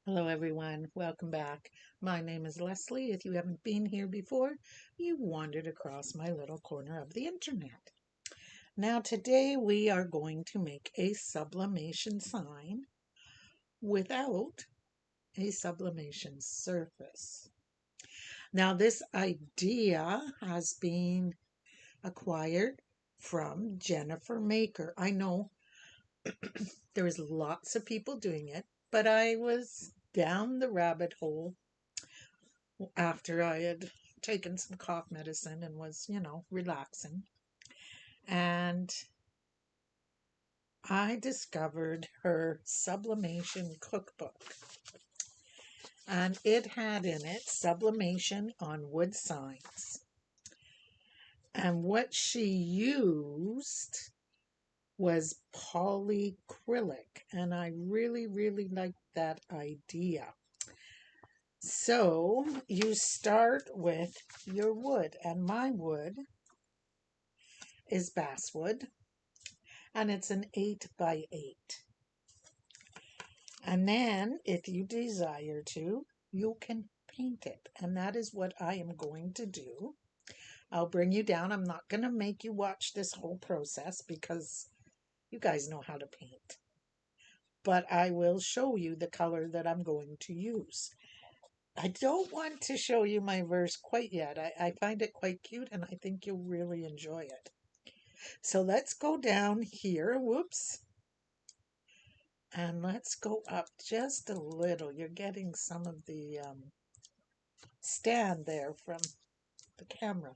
Hello, everyone. Welcome back. My name is Leslie. If you haven't been here before, you wandered across my little corner of the internet. Now, today we are going to make a sublimation sign without a sublimation surface. Now, this idea has been acquired from Jennifer Maker. I know there is lots of people doing it, but I was down the rabbit hole after I had taken some cough medicine and was, relaxing. And I discovered her sublimation cookbook. And it had in it sublimation on wood signs. And what she used was polycrylic. And I really, really liked that idea. So you start with your wood, and my wood is basswood, and it's an 8 by 8. And then, if you desire to, you can paint it, and that is what I am going to do. I'll bring you down. I'm not going to make you watch this whole process because you guys know how to paint, but I will show you the color that I'm going to use. I don't want to show you my verse quite yet. I find it quite cute, and I think you'll really enjoy it. So let's go down here. Whoops. And let's go up just a little. You're getting some of the stand there from the camera.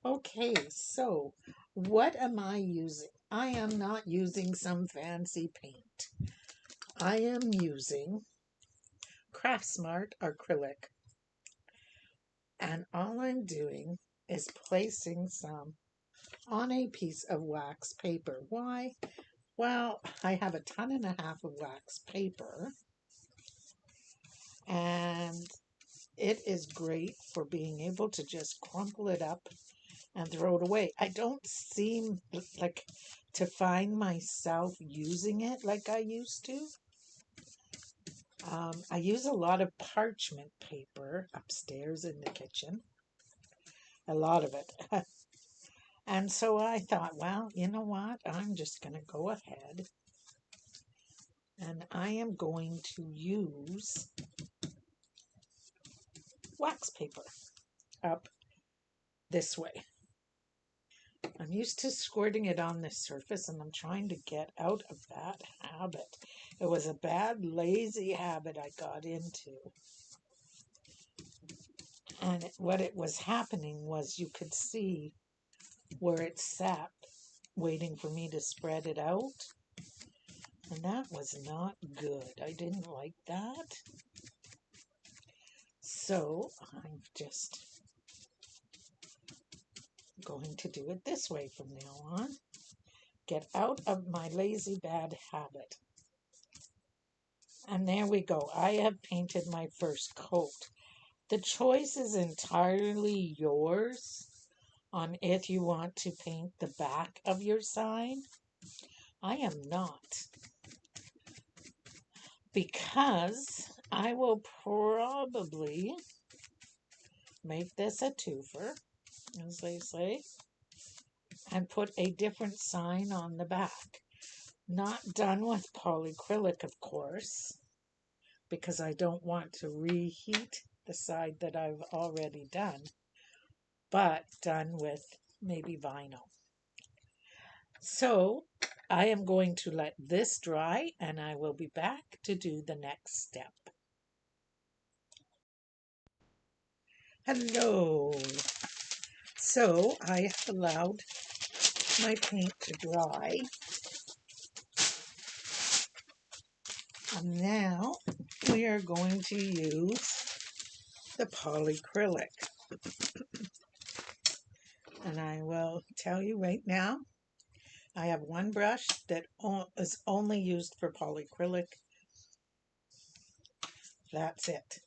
Okay, so what am I using? I am not using some fancy paint. I am using Craftsmart acrylic. And all I'm doing is placing some on a piece of wax paper. Why? Well, I have a ton and a half of wax paper, and it is great for being able to just crumple it up and throw it away. I don't seem like to find myself using it like I used to. I use a lot of parchment paper upstairs in the kitchen, a lot of it. And so I thought, well, you know what? I'm just going to go ahead and I am going to use wax paper up this way. I'm used to squirting it on the surface, and I'm trying to get out of that habit. It was a bad, lazy habit I got into. And what it was happening was you could see where it sat, waiting for me to spread it out. And that was not good. I didn't like that. So I'm just going to do it this way from now on. Get out of my lazy bad habit. And there we go. I have painted my first coat. The choice is entirely yours on if you want to paint the back of your sign. I am not, because I will probably make this a twofer, as they say, and put a different sign on the back. Not done with polycrylic, of course, because I don't want to reheat the side that I've already done, but done with maybe vinyl. So I am going to let this dry, and I will be back to do the next step. Hello. So I have allowed my paint to dry. And now we are going to use the polycrylic. And I will tell you right now, I have one brush that is only used for polycrylic. That's it.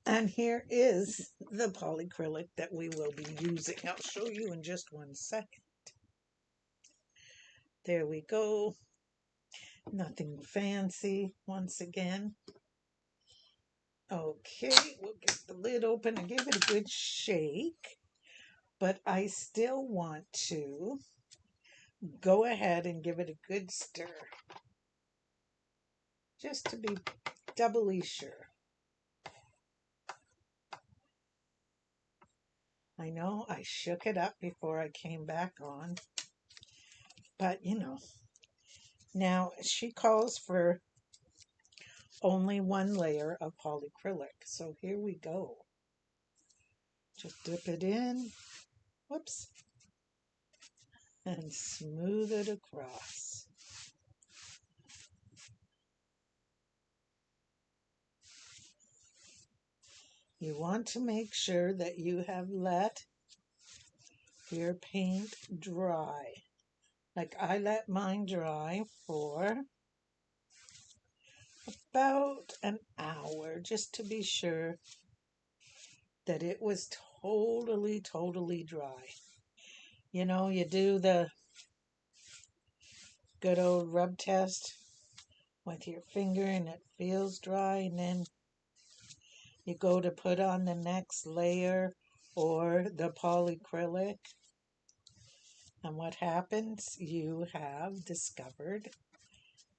And here is the polycrylic that we will be using. I'll show you in just one second. There we go. Nothing fancy once again. Okay, we'll get the lid open and give it a good shake. But I still want to go ahead and give it a good stir, just to be doubly sure. I know I shook it up before I came back on, but now she calls for only one layer of polycrylic. So here we go. Just dip it in, whoops, and smooth it across. You want to make sure that you have let your paint dry. Like I let mine dry for about an hour just to be sure that it was totally dry. You do the good old rub test with your finger and it feels dry, and then you go to put on the next layer or the polycrylic. And what happens? You have discovered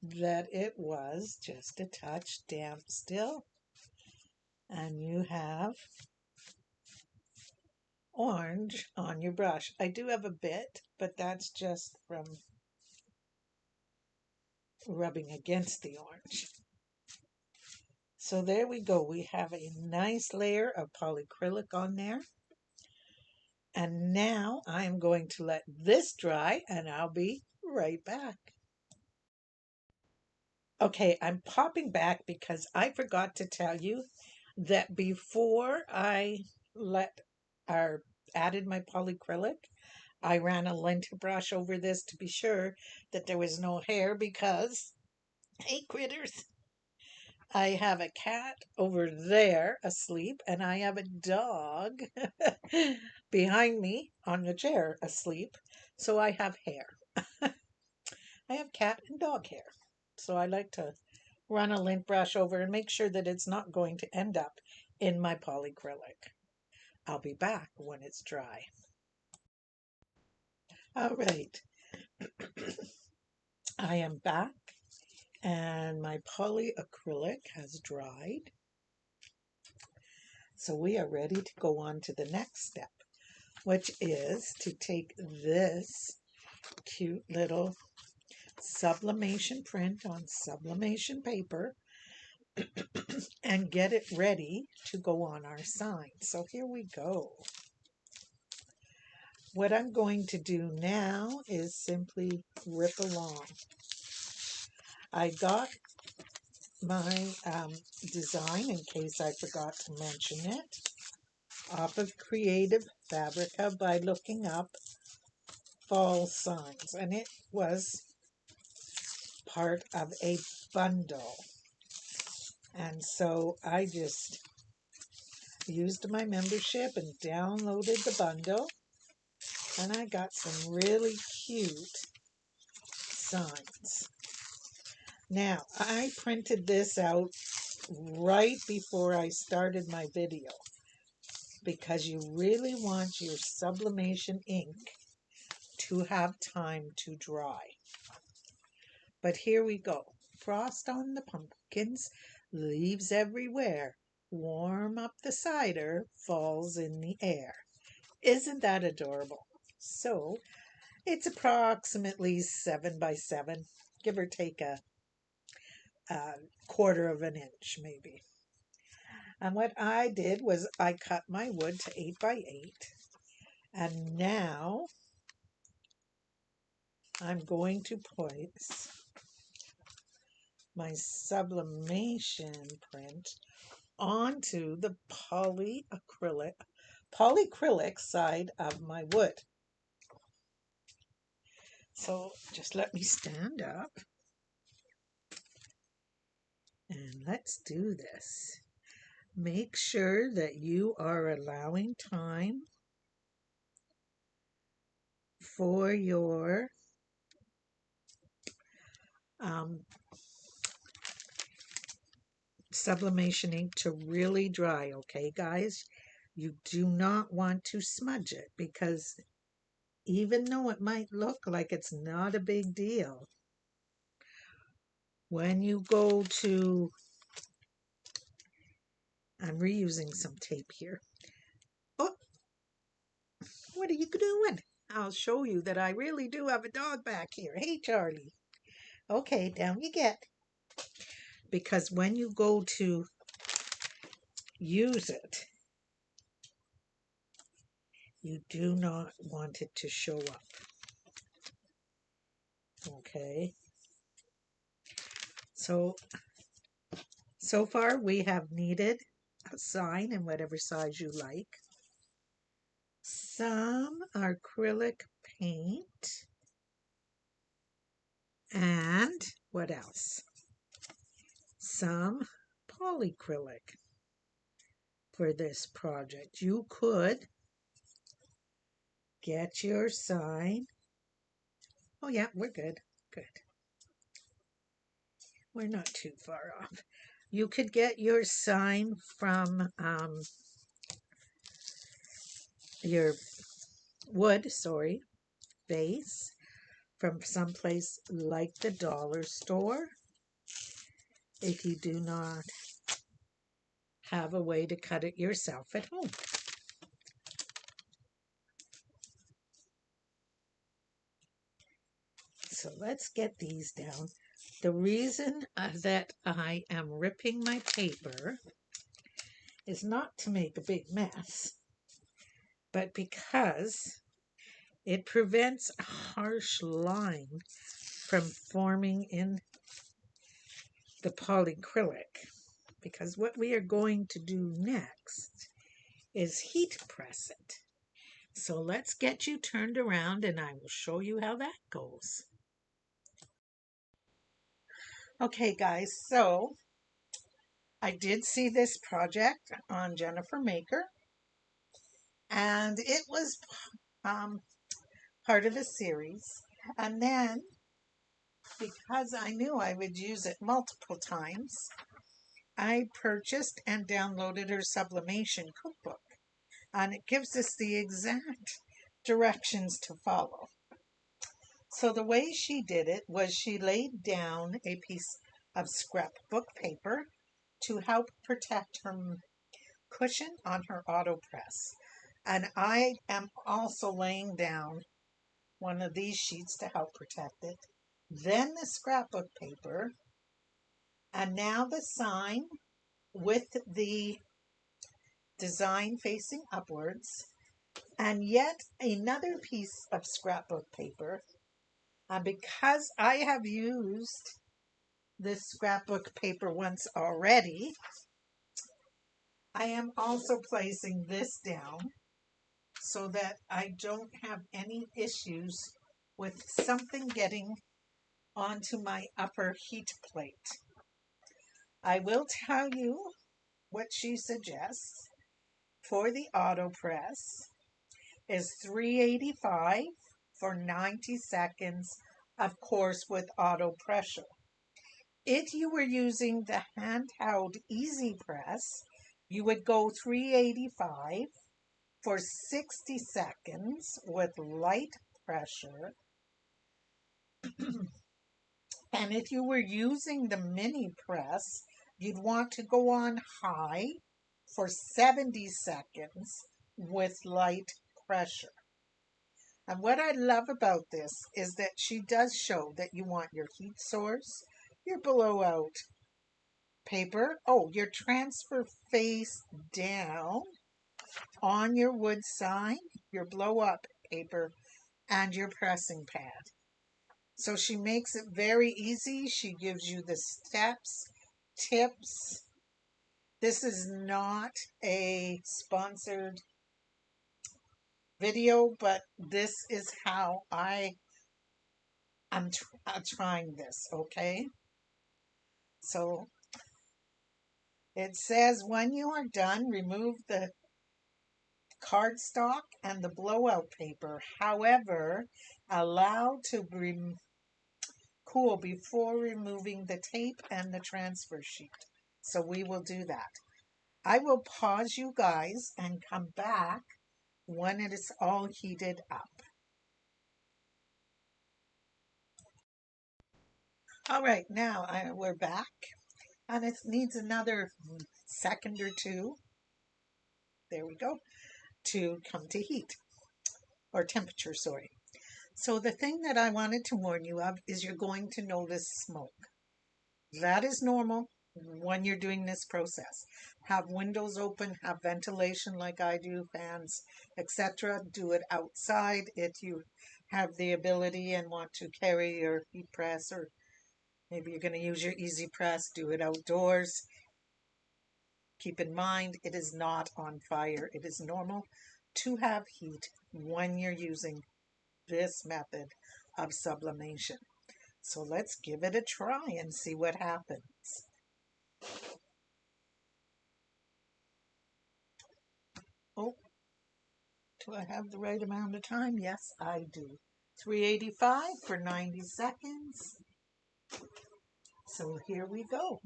that it was just a touch damp still, and you have orange on your brush. I do have a bit, but that's just from rubbing against the orange. So there we go. We have a nice layer of polycrylic on there. And now I'm going to let this dry and I'll be right back. Okay, I'm popping back because I forgot to tell you that before I let or added my polycrylic, I ran a lint brush over this to be sure that there was no hair because, hey critters, I have a cat over there asleep and I have a dog behind me on the chair asleep. So I have hair. I have cat and dog hair. So I like to run a lint brush over and make sure that it's not going to end up in my polycrylic. I'll be back when it's dry. All right, I am back and my polyacrylic has dried. So we are ready to go on to the next step, which is to take this cute little sublimation print on sublimation paper and get it ready to go on our sign. So here we go. What I'm going to do now is simply rip along. I got my design, in case I forgot to mention it, off of Creative Fabrica by looking up fall signs, and it was part of a bundle. And so I just used my membership and downloaded the bundle, and I got some really cute signs. Now, I printed this out right before I started my video because you really want your sublimation ink to have time to dry. But here we go. Frost on the pumpkins, leaves everywhere. Warm up the cider, falls in the air. Isn't that adorable? So it's approximately 7 by 7, give or take a quarter of an inch maybe. And what I did was I cut my wood to 8 by 8. And now I'm going to place my sublimation print onto the polycrylic side of my wood. So just let me stand up and let's do this. Make sure that you are allowing time for your sublimation ink to really dry, okay, guys? You do not want to smudge it because even though it might look like it's not a big deal, when you go to, I'm reusing some tape here. Oh, what are you doing? I'll show you that I really do have a dog back here. Hey, Charlie. Okay, down you get. Because when you go to use it, you do not want it to show up. Okay. So far we have needed a sign in whatever size you like, some acrylic paint, and what else? Some polycrylic for this project. You could get your sign. Oh yeah, we're good. Good. We're not too far off. You could get your sign from your wood, base from someplace like the dollar store if you do not have a way to cut it yourself at home. So let's get these down. The reason that I am ripping my paper is not to make a big mess, but because it prevents a harsh line from forming in the polycrylic. Because what we are going to do next is heat press it. So let's get you turned around and I will show you how that goes. Okay guys, so I did see this project on Jennifer Maker and it was part of a series, and then because I knew I would use it multiple times, I purchased and downloaded her sublimation cookbook, and it gives us the exact directions to follow. So the way she did it was she laid down a piece of scrapbook paper to help protect her cushion on her auto press. And I am also laying down one of these sheets to help protect it. Then the scrapbook paper, and now the sign with the design facing upwards, and yet another piece of scrapbook paper. And because I have used this scrapbook paper once already, I am also placing this down so that I don't have any issues with something getting onto my upper heat plate. I will tell you what she suggests for the auto press is 385 for 90 seconds, of course with auto pressure. If you were using the handheld easy press, you would go 385 for 60 seconds with light pressure. And if you were using the mini press, you'd want to go on high for 70 seconds with light pressure. And what I love about this is that she does show that you want your heat source, your blowout paper, your transfer face down on your wood sign, your blow up paper, and your pressing pad. So she makes it very easy. She gives you the steps, tips. This is not a sponsored video, but this is how I'm trying this, okay? So it says when you are done, remove the cardstock and the blowout paper. However, allow to cool before removing the tape and the transfer sheet. So we will do that. I will pause you guys and come back when it is all heated up. All right, now we're back, and it needs another second or two. There we go, to come to heat, or temperature, sorry. So the thing that I wanted to warn you of is you're going to notice smoke. That is normal when you're doing this process. Have windows open, have ventilation like I do, fans, etc. Do it outside if you have the ability and want to carry your heat press, or maybe you're going to use your easy press. Do it outdoors. Keep in mind, it is not on fire. It is normal to have heat when you're using this method of sublimation. So let's give it a try and see what happens. Oh, do I have the right amount of time? Yes, I do. 385 for 90 seconds. So here we go.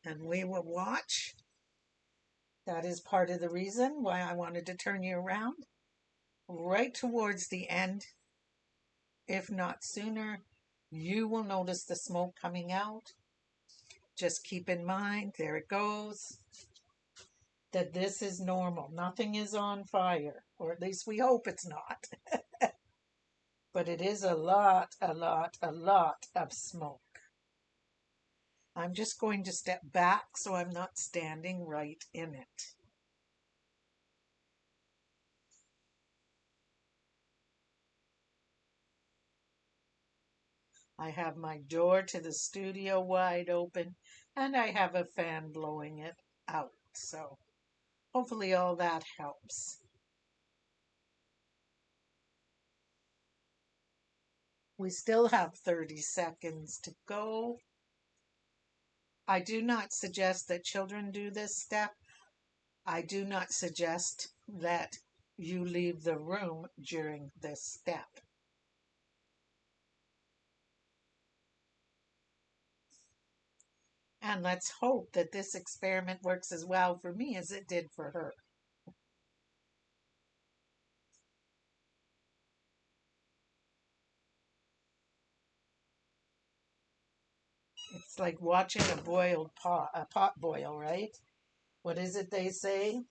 And we will watch. That is part of the reason why I wanted to turn you around. Right towards the end, if not sooner, you will notice the smoke coming out. Just keep in mind, there it goes, that this is normal. Nothing is on fire, or at least we hope it's not. But it is a lot of smoke. I'm just going to step back so I'm not standing right in it. I have my door to the studio wide open, and I have a fan blowing it out. So hopefully all that helps. We still have 30 seconds to go. I do not suggest that children do this step. I do not suggest that you leave the room during this step. And let's hope that this experiment works as well for me as it did for her. It's like watching a pot boil, right? What is it they say?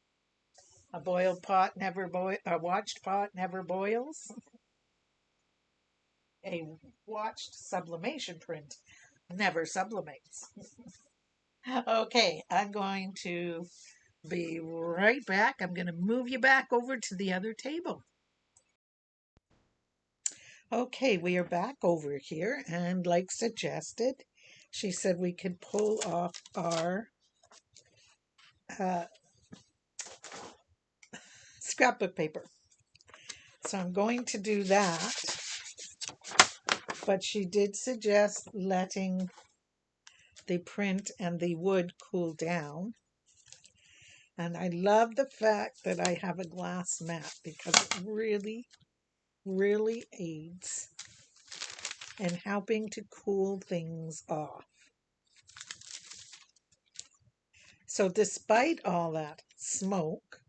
A boiled pot never a watched pot never boils. A watched sublimation print never sublimates. Okay, I'm going to be right back. I'm going to move you back over to the other table. Okay, we are back over here, and like suggested, she said we could pull off our uh, scrapbook paper. So I'm going to do that, but she did suggest letting the print and the wood cool down. And I love the fact that I have a glass mat because it really aids in helping to cool things off. So despite all that smoke,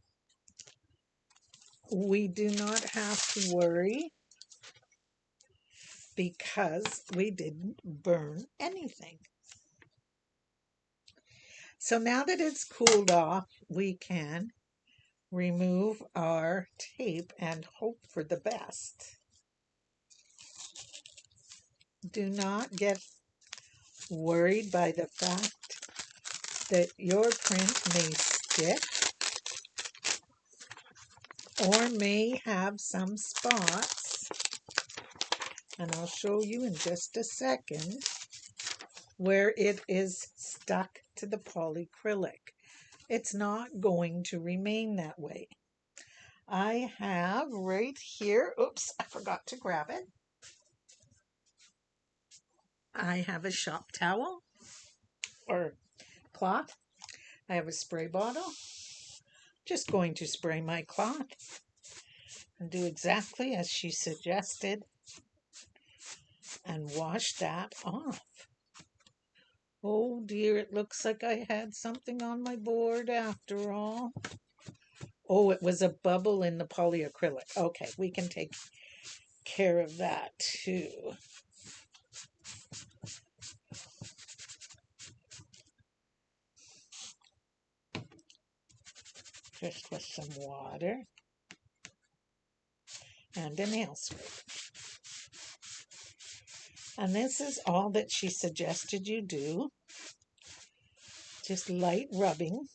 we do not have to worry because we didn't burn anything. So now that it's cooled off, we can remove our tape and hope for the best. Do not get worried by the fact that your print may stick or may have some spots, and I'll show you in just a second where it is stuck to the polycrylic. It's not going to remain that way. I have right here, oops, I forgot to grab it. I have a shop towel or cloth. I have a spray bottle. Just going to spray my cloth and do exactly as she suggested and wash that off. Oh dear, it looks like I had something on my board after all. Oh, it was a bubble in the polyacrylic. Okay, we can take care of that too. Just with some water and a nail scraper. And this is all that she suggested you do. Just light rubbing,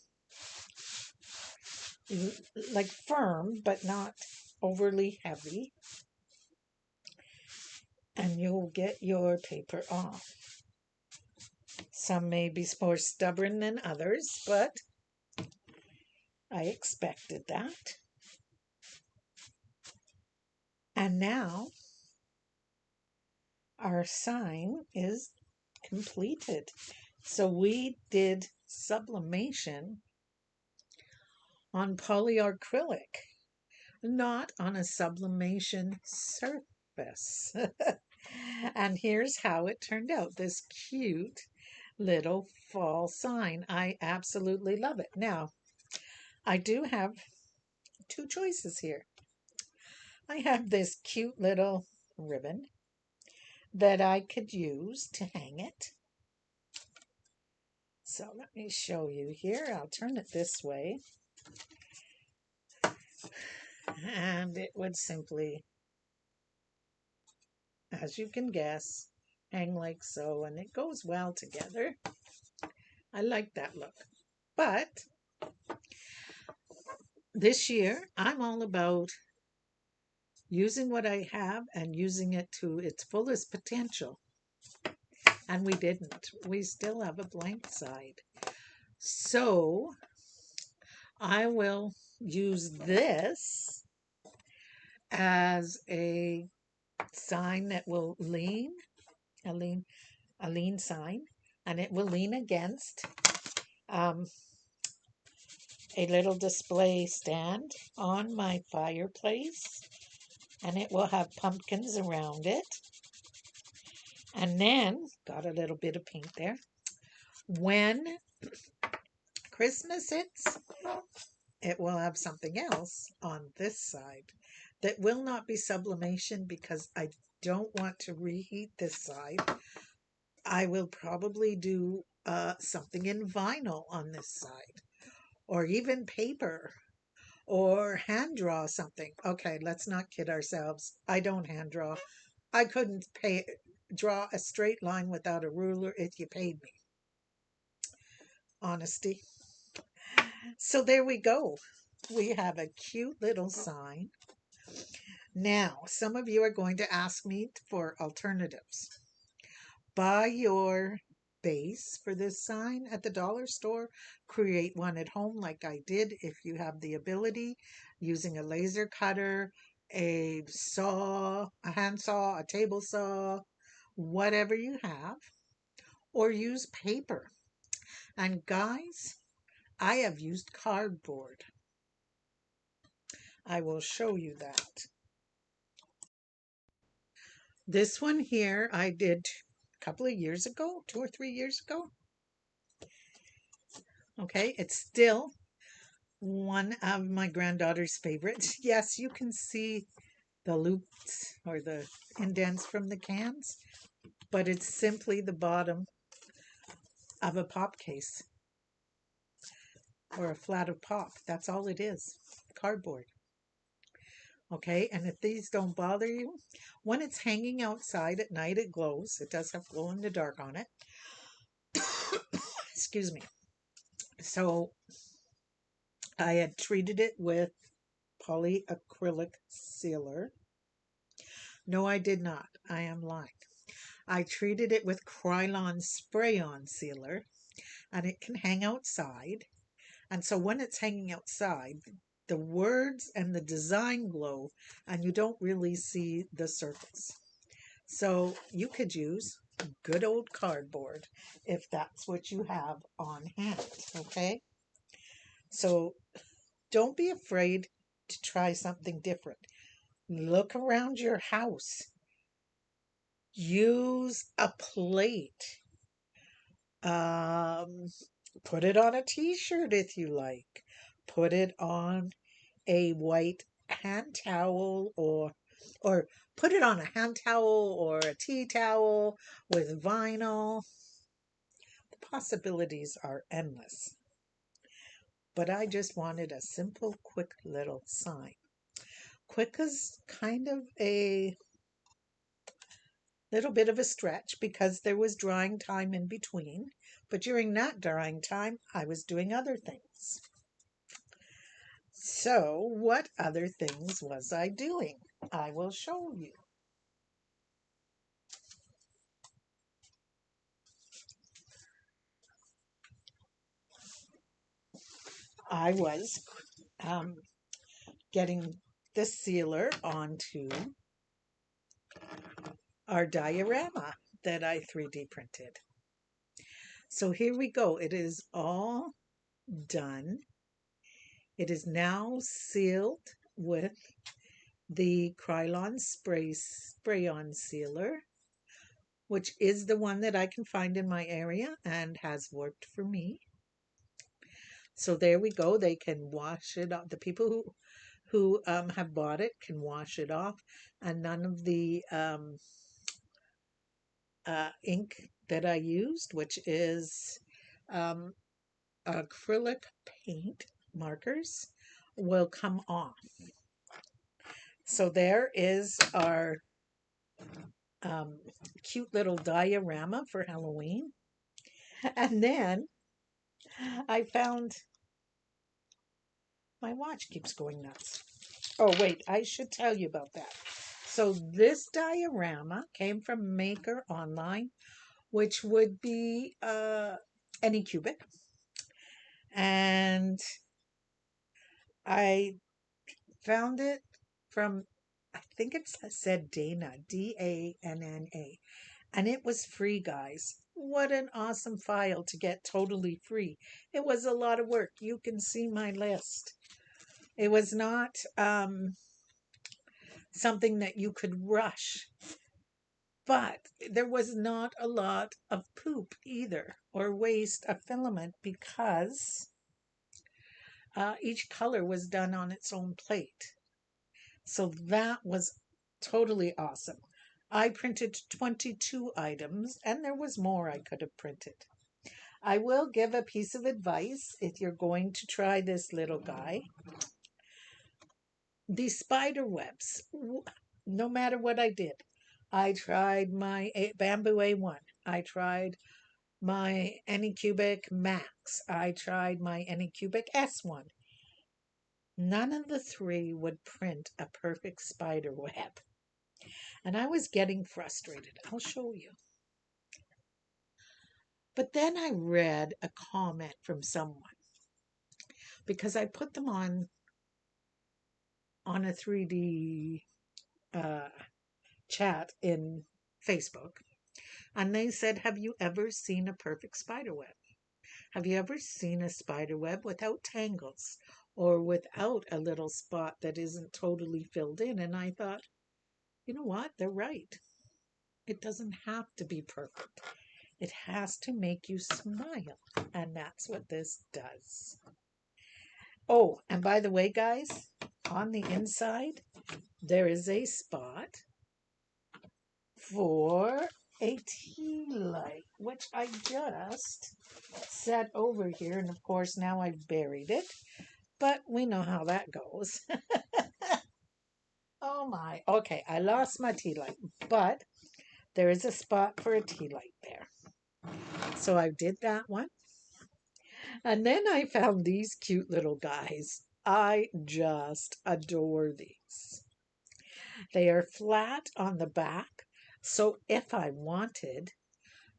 like firm, but not overly heavy. And you'll get your paper off. Some may be more stubborn than others, but I expected that. And now our sign is completed. So we did sublimation on polyacrylic, not on a sublimation surface. And here's how it turned out, this cute little fall sign. I absolutely love it. Now, I do have two choices here. I have this cute little ribbon that I could use to hang it. So let me show you here. I'll turn it this way. And it would simply, as you can guess, hang like so, and it goes well together. I like that look. But this year, I'm all about using what I have and using it to its fullest potential. And we didn't. We still have a blank side. So I will use this as a sign that will lean, a lean, a lean sign, and it will lean against um, a little display stand on my fireplace, and it will have pumpkins around it. And then, got a little bit of paint there. When Christmas hits, it will have something else on this side that will not be sublimation because I don't want to reheat this side. I will probably do something in vinyl on this side, or even paper, or hand draw something. Okay, let's not kid ourselves. I don't hand draw. I couldn't draw a straight line without a ruler if you paid me. Honesty. So there we go. We have a cute little sign. Now, some of you are going to ask me for alternatives. Buy your base for this sign at the dollar store. Create one at home like I did if you have the ability, using a laser cutter, a saw, a hand saw, a table saw, whatever you have, or use paper. And guys, I have used cardboard. I will show you that. This one here I did a couple of years ago, 2 or 3 years ago. Okay, it's still one of my granddaughter's favorites. Yes, you can see the loops or the indents from the cans, but it's simply the bottom of a pop case or a flat of pop. That's all it is, cardboard. Okay, and if these don't bother you, when it's hanging outside at night, it glows. It does have glow in the dark on it. Excuse me. So I had treated it with polyacrylic sealer. No, I did not. I am lying. I treated it with Krylon spray-on sealer, and it can hang outside. And so when it's hanging outside, the words and the design glow, and you don't really see the circles. So you could use good old cardboard if that's what you have on hand, okay? So don't be afraid to try something different. Look around your house. Use a plate, Um, put it on a t-shirt if you like. Put it on a white hand towel or put it on a hand towel or a tea towel with vinyl. The possibilities are endless. But I just wanted a simple, quick little sign. Quick is kind of a little bit of a stretch because there was drying time in between. But during that drying time, I was doing other things. So, what other things was I doing? I will show you. I was um, getting the sealer onto our diorama that I 3D printed. So here we go. It is all done. It is now sealed with the Krylon spray-on sealer, which is the one that I can find in my area and has worked for me. So there we go. They can wash it off. The people who have bought it can wash it off, and none of the ink that I used, which is um, acrylic paint markers, will come off. So there is our um, cute little diorama for Halloween. And then I found my watch keeps going nuts. Oh, wait, I should tell you about that. So this diorama came from Maker Online, which would be any cubic. And I found it from, I think it said Dana, Danna. And it was free, guys. What an awesome file to get totally free. It was a lot of work. You can see my list. It was not something that you could rush, but there was not a lot of poop either or waste of filament because each color was done on its own plate. So that was totally awesome. I printed 22 items and there was more I could have printed. I will give a piece of advice if you're going to try this little guy. The spider webs, no matter what I did, I tried my bamboo A1. I tried my Anycubic Max. I tried my Anycubic S1. None of the three would print a perfect spider web. And I was getting frustrated. I'll show you. But then I read a comment from someone because I put them on a 3D uh, chat in Facebook. And they said, have you ever seen a perfect spider web? Have you ever seen a spider web without tangles or without a little spot that isn't totally filled in? And I thought, you know what? They're right. It doesn't have to be perfect. It has to make you smile. And that's what this does. Oh, and by the way, guys, on the inside, there is a spot for a tea light, which I just set over here. And of course, now I've buried it, but we know how that goes. Oh my. Okay, I lost my tea light, but there is a spot for a tea light there. So I did that one. And then I found these cute little guys. I just adore these. They are flat on the back. So if I wanted,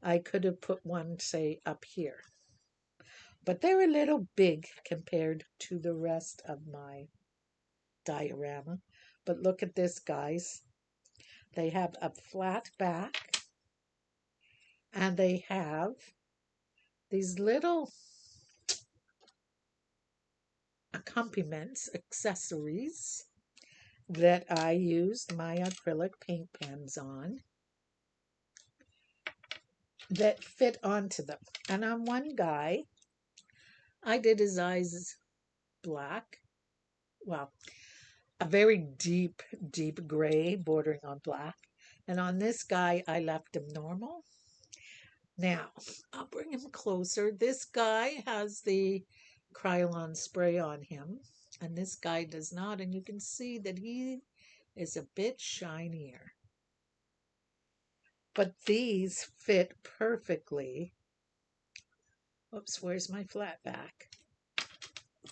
I could have put one, say, up here. But they're a little big compared to the rest of my diorama. But look at this, guys. They have a flat back and they have these little accompaniments, accessories that I used my acrylic paint pens on. that fit onto them. And on one guy, I did his eyes black. Well, a very deep, deep gray bordering on black. And on this guy, I left him normal. Now, I'll bring him closer. This guy has the Krylon spray on him, and this guy does not. And you can see that he is a bit shinier. But these fit perfectly. Oops, where's my flat back?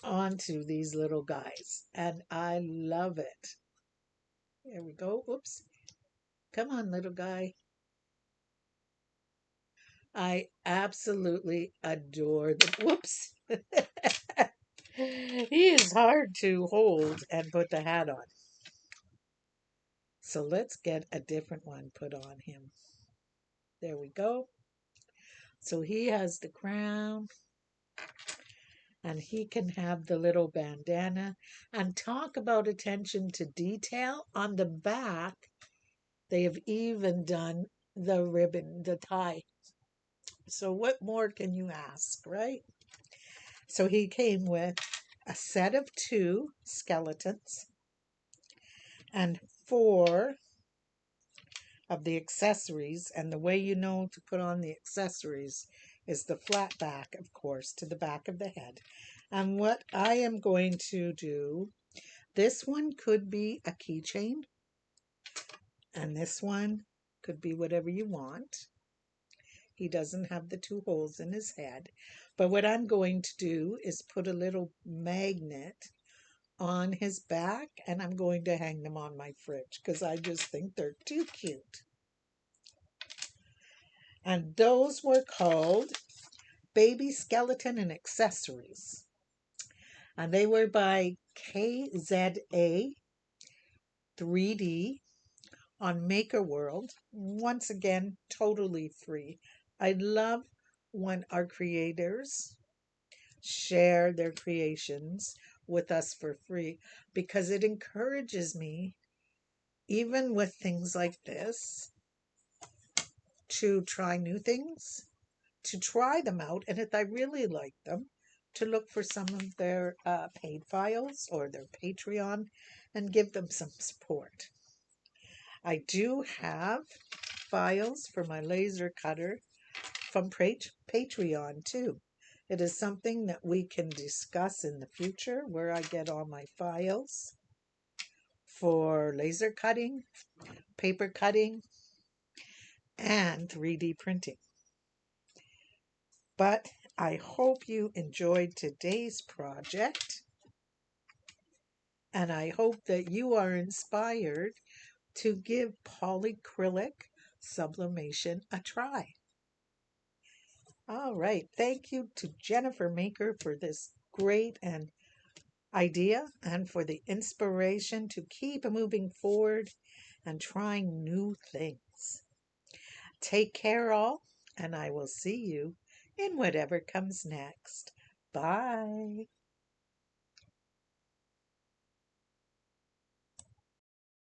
Onto these little guys. And I love it. There we go. Oops. Come on, little guy. I absolutely adore the. Whoops. He is hard to hold and put the hat on. So let's get a different one put on him. There we go. So he has the crown and he can have the little bandana. And talk about attention to detail. On the back, they have even done the ribbon, the tie. So what more can you ask, right? So he came with a set of 2 skeletons and 4 of the accessories. And the way you know to put on the accessories is the flat back, of course, to the back of the head. And what I am going to do, this one could be a keychain, and this one could be whatever you want. He doesn't have the 2 holes in his head. But what I'm going to do is put a little magnet on his back, and I'm going to hang them on my fridge because I just think they're too cute. And those were called Baby Skeleton and Accessories. And they were by KZA 3D on Maker World. Once again, totally free. I love when our creators share their creations with us for free because it encourages me, even with things like this, to try new things, to try them out, and if I really like them, to look for some of their paid files or their Patreon and give them some support. I do have files for my laser cutter from Patreon too. It is something that we can discuss in the future, where I get all my files for laser cutting, paper cutting, and 3D printing. But I hope you enjoyed today's project, and I hope that you are inspired to give polycrylic sublimation a try. All right, thank you to Jennifer Maker for this great and idea and for the inspiration to keep moving forward and trying new things. Take care, all, and I will see you in whatever comes next. Bye.